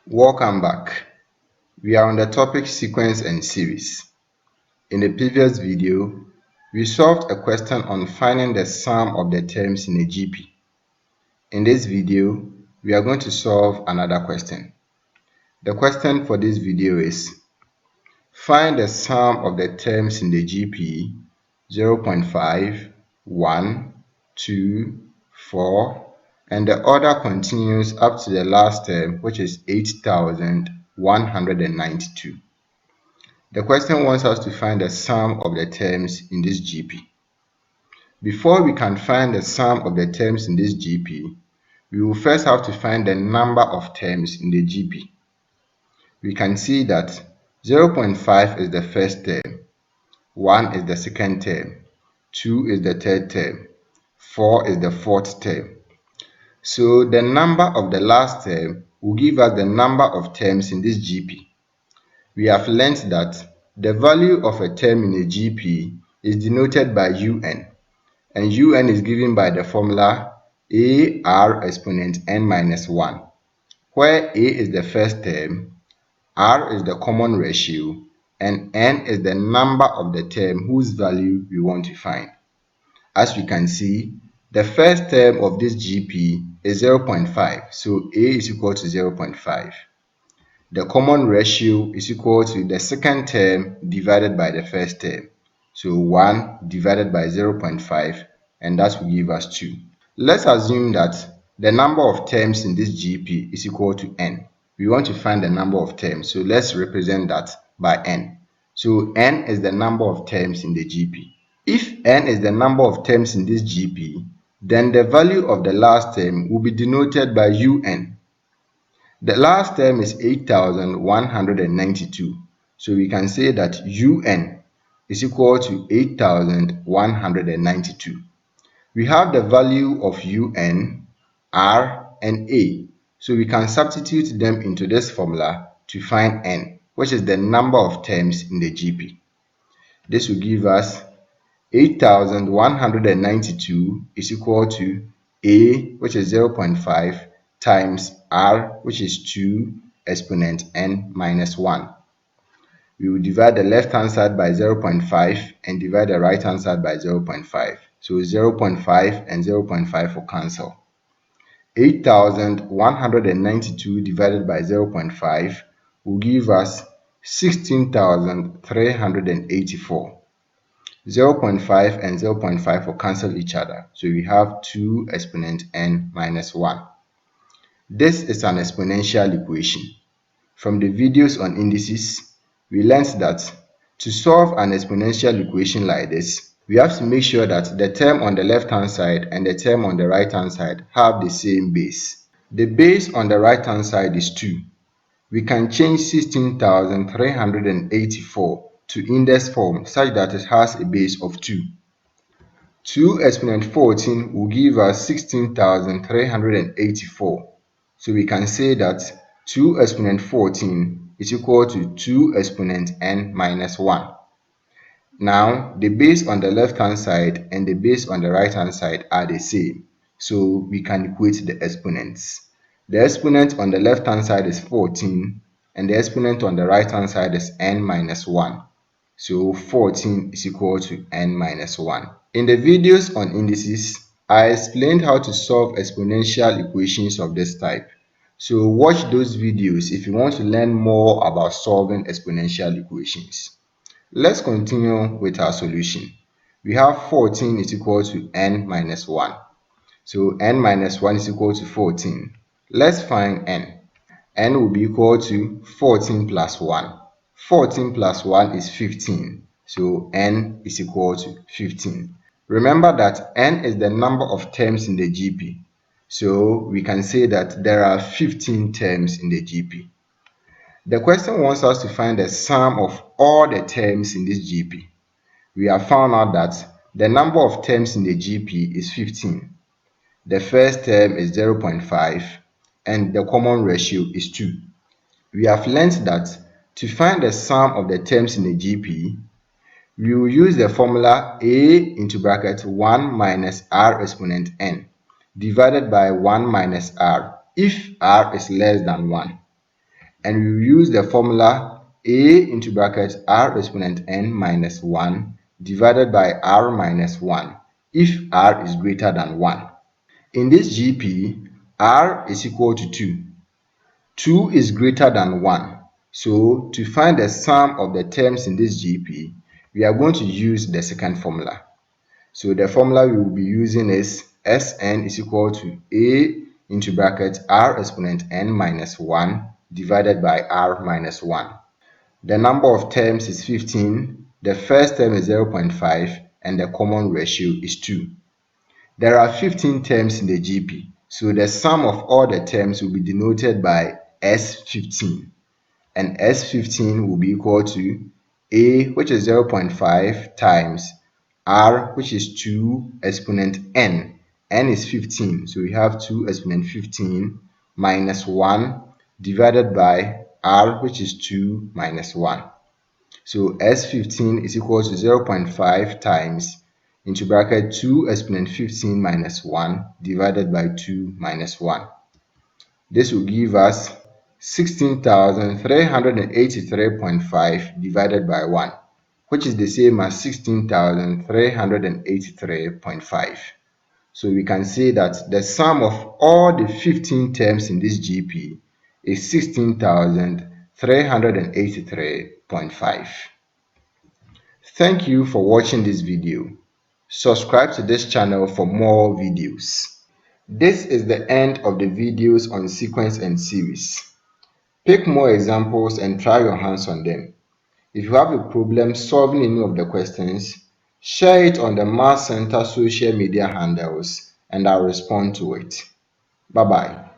Welcome back. We are on the topic sequence and series. In the previous video, we solved a question on finding the sum of the terms in a GP. In this video, we are going to solve another question. The question for this video is, find the sum of the terms in the GP 0.5, 1, 2, 4, and the order continues up to the last term, which is 8,192. The question wants us to find the sum of the terms in this GP. Before we can find the sum of the terms in this GP, we will first have to find the number of terms in the GP. We can see that 0.5 is the first term, 1 is the second term, 2 is the third term, 4 is the fourth term. So the number of the last term will give us the number of terms in this GP. We have learnt that the value of a term in a GP is denoted by UN, and UN is given by the formula AR exponent n minus 1, where A is the first term, R is the common ratio, and n is the number of the term whose value we want to find. As we can see, the first term of this GP is 0.5, so A is equal to 0.5. The common ratio is equal to the second term divided by the first term. So 1 divided by 0.5, and that will give us 2. Let's assume that the number of terms in this GP is equal to n. We want to find the number of terms, so let's represent that by n. So n is the number of terms in the GP. If n is the number of terms in this GP, then the value of the last term will be denoted by un. The last term is 8,192. So we can say that UN is equal to 8,192. We have the value of UN, R, and A. So we can substitute them into this formula to find N, which is the number of terms in the GP. This will give us 8,192 is equal to A, which is 0.5, times R, which is 2, exponent n minus 1. We will divide the left-hand side by 0.5 and divide the right-hand side by 0.5. So 0.5 and 0.5 will cancel. 8,192 divided by 0.5 will give us 16,384. 0.5 and 0.5 will cancel each other. So we have 2 exponent n minus 1. This is an exponential equation. From the videos on indices, we learned that to solve an exponential equation like this, we have to make sure that the term on the left-hand side and the term on the right-hand side have the same base. The base on the right-hand side is 2. We can change 16,384 to index form such that it has a base of 2. 2 exponent 14 will give us 16,384. So we can say that 2 exponent 14 is equal to 2 exponent n minus 1. Now, the base on the left-hand side and the base on the right-hand side are the same. So we can equate the exponents. The exponent on the left-hand side is 14, and the exponent on the right-hand side is n minus 1. So 14 is equal to n minus 1. In the videos on indices, I explained how to solve exponential equations of this type. So watch those videos if you want to learn more about solving exponential equations. Let's continue with our solution. We have 14 is equal to n minus 1. So n minus 1 is equal to 14. Let's find n. N will be equal to 14 plus 1. 14 plus 1 is 15. So n is equal to 15. Remember that n is the number of terms in the GP. So we can say that there are 15 terms in the GP. The question wants us to find the sum of all the terms in this GP. We have found out that the number of terms in the GP is 15. The first term is 0.5 and the common ratio is 2. We have learnt that to find the sum of the terms in the GP, we will use the formula A into bracket 1 minus R exponent n divided by 1 minus R if R is less than 1. and we will use the formula a into bracket r exponent n minus 1 divided by r minus 1 if r is greater than 1. In this GP, r is equal to 2. 2 is greater than 1. So to find the sum of the terms in this GP, we are going to use the second formula. So the formula we will be using is Sn is equal to a into bracket r exponent n minus 1 divided by r minus 1. The number of terms is 15, the first term is 0.5, and the common ratio is 2. There are 15 terms in the GP, so the sum of all the terms will be denoted by S15, and S15 will be equal to A, which is 0.5, times R, which is 2 exponent n. N is 15, so we have 2 exponent 15 minus 1 divided by R, which is 2 minus 1. So S15 is equal to 0.5 times into bracket 2 exponent 15 minus 1 divided by 2 minus 1. This will give us 16,383.5 divided by 1, which is the same as 16,383.5. So we can say that the sum of all the 15 terms in this GP is 16,383.5. Thank you for watching this video. Subscribe to this channel for more videos. This is the end of the videos on sequence and series. Pick more examples and try your hands on them. If you have a problem solving any of the questions, share it on the Maths Center social media handles and I'll respond to it. Bye-bye.